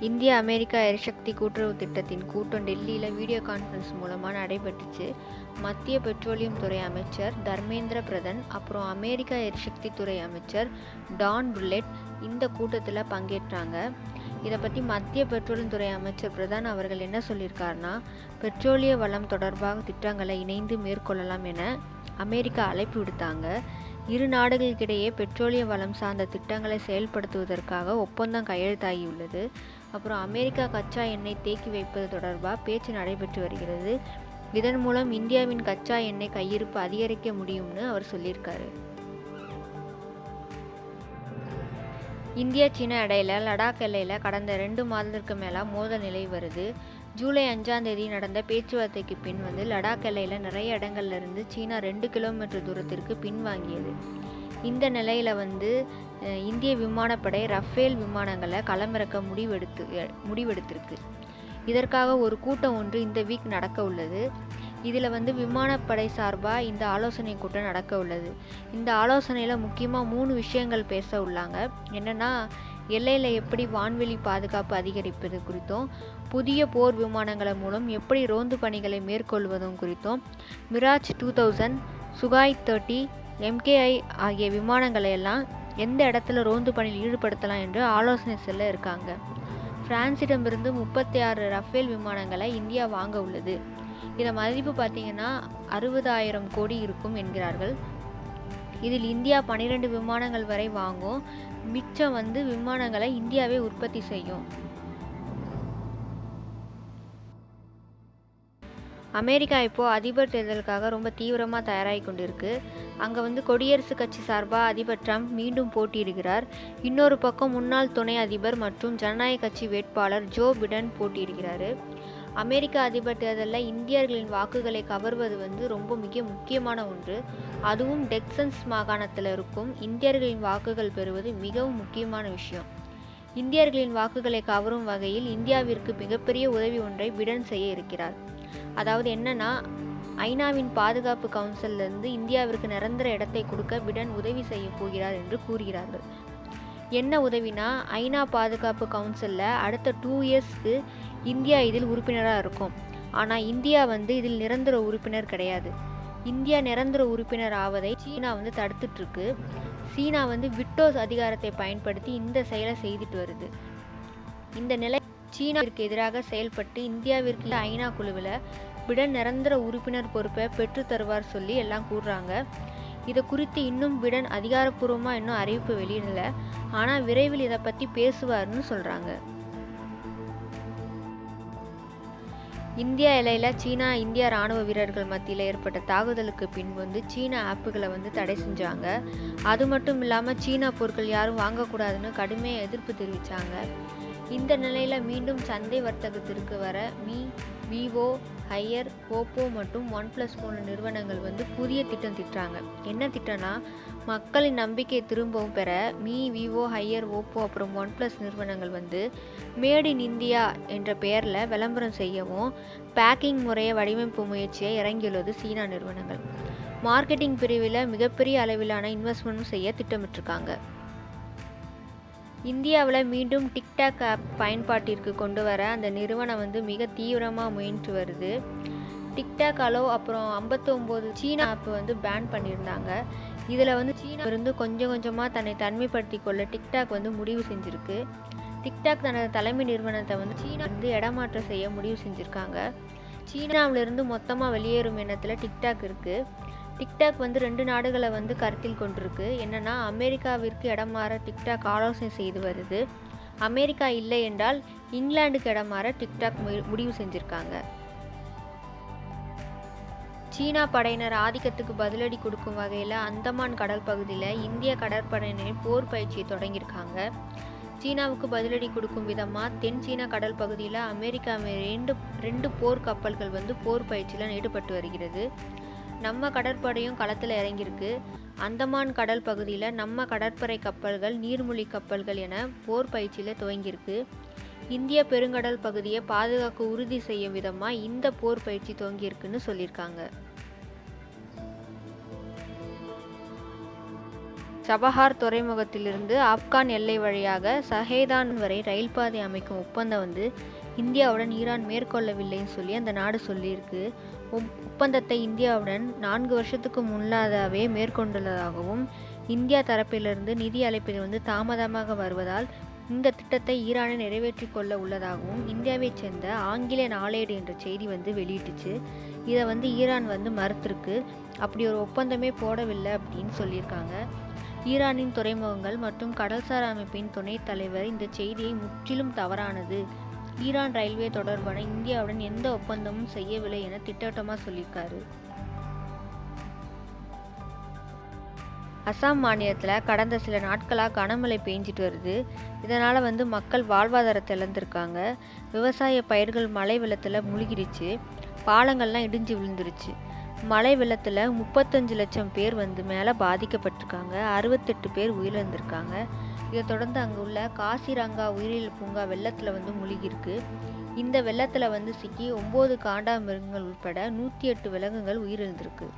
India America எரிசக்தி கூட்டுறவு திட்டத்தின் கூட்டம் டெல்லியில் வீடியோ கான்ஃபரன்ஸ் மூலமாக நடைபெற்றுச்சு. மத்திய பெட்ரோலியம் துறை அமைச்சர் தர்மேந்திர பிரதான் அப்புறம் அமெரிக்கா எரிசக்தி துறை அமைச்சர் டான் புல்லெட் இந்த கூட்டத்தில் பங்கேற்றாங்க. இதை பற்றி மத்திய பெட்ரோலியம் துறை அமைச்சர் பிரதான் அவர்கள் என்ன சொல்லியிருக்காருன்னா, பெட்ரோலிய வளம் தொடர்பாக திட்டங்களை இணைந்து மேற்கொள்ளலாம் என அமெரிக்கா அழைப்பு விடுத்தாங்க. இரு நாடுகளுக்கிடையே பெட்ரோலிய வளம் சார்ந்த திட்டங்களை செயல்படுத்துவதற்காக ஒப்பந்தம் கையெழுத்தாகியுள்ளது. அப்புறம் அமெரிக்கா கச்சா எண்ணெய் தேக்கி வைப்பது தொடர்பாக பேச்சு நடைபெற்று வருகிறது. இதன் மூலம் இந்தியாவின் கச்சா எண்ணெய் கையிருப்பு அதிகரிக்க முடியும்னு அவர் சொல்லியிருக்காரு. இந்தியா சீனா இடையில லடாக் எல்லையில் கடந்த 2 மாதத்திற்கு மேலே மோதல் நிலை வருது. ஜூலை 5ஆம் தேதி நடந்த பேச்சுவார்த்தைக்கு பின் லடாக் எல்லையில் நிறைய இடங்கள்ல இருந்து சீனா 2 கிலோமீட்டர் தூரத்திற்கு பின்வாங்கியது. இந்த நிலையில் இந்திய விமானப்படை ரஃபேல் விமானங்களை களமிறக்க முடிவெடுத்திருக்கு. இதற்காக ஒரு கூட்டம் ஒன்று இந்த வீக் நடக்க உள்ளது. இதில் விமானப்படை சார்பாக இந்த ஆலோசனை கூட்டம் நடக்க உள்ளது. இந்த ஆலோசனையில் முக்கியமாக 3 விஷயங்கள் பேச உள்ளாங்க. என்னென்னா, எல்லையில் எப்படி வான்வெளி பாதுகாப்பு அதிகரிப்பது குறித்தும், புதிய போர் விமானங்கள் மூலம் எப்படி ரோந்து பணிகளை மேற்கொள்வதும் குறித்தும், மிராஜ் 2000, சுகாய் 30, MKI ஆகிய விமானங்களை எல்லாம் எந்த இடத்துல ரோந்து பணியில் ஈடுபடுத்தலாம் என்று ஆலோசனை செல்ல இருக்காங்க. பிரான்சிடமிருந்து 36 ரஃபேல் விமானங்களை இந்தியா வாங்க உள்ளது. இதை மதிப்பு பார்த்தீங்கன்னா 60,000 கோடி இருக்கும் என்கிறார்கள். இதில் இந்தியா 12 விமானங்கள் வரை வாங்கும். மிச்சம் விமானங்களை இந்தியாவே உற்பத்தி செய்யும். அமெரிக்கா இப்போ அதிபர் தேர்தலுக்காக ரொம்ப தீவிரமாக தயாராகி கொண்டிருக்கு. அங்கே குடியரசுக் கட்சி சார்பாக அதிபர் ட்ரம்ப் மீண்டும் போட்டியிடுகிறார். இன்னொரு பக்கம் முன்னாள் துணை அதிபர் மற்றும் ஜனநாயக கட்சி வேட்பாளர் ஜோ பிடன் போட்டியிடுகிறாரு. அமெரிக்க அதிபர் தேர்தலில் இந்தியர்களின் வாக்குகளை கவர்வது ரொம்ப மிக முக்கியமான ஒன்று. அதுவும் டெக்சன்ஸ் மாகாணத்தில் இருக்கும் இந்தியர்களின் வாக்குகள் பெறுவது மிகவும் முக்கியமான விஷயம். இந்தியர்களின் வாக்குகளை கவரும் வகையில் இந்தியாவிற்கு மிகப்பெரிய உதவி ஒன்றை பிடன் செய்ய இருக்கிறார். அதாவது என்னன்னா, ஐநாவின் பாதுகாப்பு கவுன்சிலிருந்து இந்தியாவிற்கு நிரந்தர இடத்தை கொடுக்க பிடன் உதவி செய்ய போகிறார் என்று கூறுகிறார்கள். என்ன உதவினா, ஐநா பாதுகாப்பு கவுன்சிலில் அடுத்த 2 இயர்ஸ்க்கு இந்தியா இதில் உறுப்பினராக இருக்கும். ஆனால் இந்தியா இதில் நிரந்தர உறுப்பினர் கிடையாது. இந்தியா நிரந்தர உறுப்பினர் ஆவதை சீனா தடுத்துட்டு இருக்கு. சீனா விட்டோஸ் அதிகாரத்தை பயன்படுத்தி இந்த செயலை செய்துட்டு வருது. இந்த நிலை சீனாவிற்கு எதிராக செயல்பட்டு இந்தியாவிற்கு ஐநா குழுவில் பிடன் நிரந்தர உறுப்பினர் பொறுப்பை பெற்று தருவார் சொல்லி எல்லாம் கூறுறாங்க. இதை குறித்து இன்னும் பிடன் அதிகாரப்பூர்வமாக இன்னும் அறிவிப்பு வெளியிடலை. ஆனால் விரைவில் இதை பற்றி பேசுவார்னு சொல்கிறாங்க. இந்தியா எல்லையில் சீனா இந்தியா இராணுவ வீரர்கள் மத்தியில் ஏற்பட்ட தாக்குதலுக்கு பின் சீனா ஆப்புகளை தடை செஞ்சாங்க. அது மட்டும் இல்லாமல் சீனா பொருட்கள் யாரும் வாங்கக்கூடாதுன்னு கடுமையாக எதிர்ப்பு தெரிவித்தாங்க. இந்த நிலையில் மீண்டும் சந்தை வர்த்தகத்திற்கு வர மீ, விவோ, ஹையர், ஓப்போ மற்றும் OnePlus போன்ற நிறுவனங்கள் புதிய திட்டம் திட்டுறாங்க. என்ன திட்டம்னா, மக்களின் நம்பிக்கையை திரும்பவும் பெற மீ, விவோ, ஹையர், ஓப்போ அப்புறம் OnePlus நிறுவனங்கள் மேட் இன் இந்தியா என்ற பெயரில் விளம்பரம் செய்யவும் பேக்கிங் முறையை வடிவமைப்பு முயற்சியை இறங்கியுள்ளது சீனா நிறுவனங்கள். மார்க்கெட்டிங் பிரிவில் மிகப்பெரிய அளவிலான இன்வெஸ்ட்மெண்ட்டும் செய்ய திட்டமிட்டிருக்காங்க. இந்தியாவில் மீண்டும் டிக்டாக் ஆப் பயன்பாட்டிற்கு கொண்டு வர அந்த நிறுவனம் மிக தீவிரமாக முயன்று வருது. டிக்டாக் அலோ அப்புறம் 59 சீனா ஆப் பேன் பண்ணியிருந்தாங்க. இதில் சீனா கொஞ்சம் கொஞ்சமாக தன்னை தனிமைப்படுத்தி கொள்ள டிக்டாக் முடிவு செஞ்சுருக்கு. டிக்டாக் தனது தலைமை நிறுவனத்தை சீனா இடமாற்றம் செய்ய முடிவு செஞ்சுருக்காங்க. சீனாவிலிருந்து மொத்தமாக வெளியேறும் எண்ணத்தில் டிக்டாக் இருக்குது. டிக்டாக் 2 நாடுகளை கருத்தில் கொண்டிருக்கு. என்னன்னா, அமெரிக்காவிற்கு இடம் மாற டிக்டாக் ஆலோசனை செய்து வருது. அமெரிக்கா இல்லை என்றால் இங்கிலாந்துக்கு இடம் மாற டிக்டாக் முடிவு செஞ்சுருக்காங்க. சீனா படையினர் ஆதிக்கத்துக்கு பதிலடி கொடுக்கும் வகையில் அந்தமான் கடல் பகுதியில் இந்திய கடற்படையினரின் போர் பயிற்சியை தொடங்கியிருக்காங்க. சீனாவுக்கு பதிலடி கொடுக்கும் விதமாக தென் சீனா கடல் பகுதியில் அமெரிக்காவின் 2 போர் கப்பல்கள் போர் பயிற்சியில் ஈடுபட்டு வருகிறது. நம்ம கடற்படையும் களத்தில் இறங்கியிருக்கு. அந்தமான் கடல் பகுதியில் நம்ம கடற்படை கப்பல்கள், நீர்மூழ்கி கப்பல்கள் என போர் பயிற்சியில் துவங்கியிருக்கு. இந்திய பெருங்கடல் பகுதியை பாதுகாக்க உறுதி செய்யும் விதமாக இந்த போர் பயிற்சி துவங்கியிருக்குன்னு சொல்லியிருக்காங்க. சபஹார் துறைமுகத்திலிருந்து ஆப்கான் எல்லை வழியாக சஹேதான் வரை ரயில் பாதை அமைக்கும் ஒப்பந்தம் வந்து இந்தியாவுடன் ஈரான் மேற்கொள்ளவில்லைன்னு சொல்லி அந்த நாடு சொல்லியிருக்கு. ஒப்பந்தத்தை இந்தியாவுடன் 4 வருஷத்துக்கு முன்னதாகவே மேற்கொண்டுள்ளதாகவும் இந்தியா தரப்பிலிருந்து நிதி அளிப்பது வந்து தாமதமாக வருவதால் இந்த திட்டத்தை ஈரானை நிறைவேற்றி கொள்ள உள்ளதாகவும் இந்தியாவைச் சேர்ந்த ஆங்கில நாளேடு என்ற செய்தி வந்து வெளியிட்டுச்சு. இதை வந்து ஈரான் வந்து மறுத்திருக்கு. அப்படி ஒரு ஒப்பந்தமே போடவில்லை அப்படின்னு சொல்லியிருக்காங்க. ஈரானின் துறைமுகங்கள் மற்றும் கடல்சார் அமைப்பின் துணைத் தலைவர் இந்த செய்தியை முற்றிலும் தவறானது, ஈரான் ரயில்வே தொடர்பான இந்தியாவுடன் எந்த ஒப்பந்தமும் செய்யவில்லை என திட்டவட்டமாக சொல்லியிருக்காரு. அசாம் மாநிலத்தில் கடந்த சில நாட்களாக கனமழை பெஞ்சிட்டு வருது. இதனால் வந்து மக்கள் வாழ்வாதாரத்தை இழந்திருக்காங்க. விவசாய பயிர்கள் மழை வெள்ளத்தில் முழுகிடுச்சு. பாலங்கள்லாம் இடிஞ்சு விழுந்துருச்சு. மழை வெள்ளத்தில் 35 லட்சம் பேர் வந்து மேலே பாதிக்கப்பட்டிருக்காங்க. 68 பேர் உயிரிழந்திருக்காங்க. இதை தொடர்ந்து அங்கே உள்ள காசிரங்கா உயிரியல் பூங்கா வெள்ளத்தில் வந்து முழுகிருக்கு. இந்த வெள்ளத்தில் வந்து சிக்கி 9 காண்டாமிருகங்கள் உட்பட 108 விலங்குகள் உயிரிழந்திருக்கு.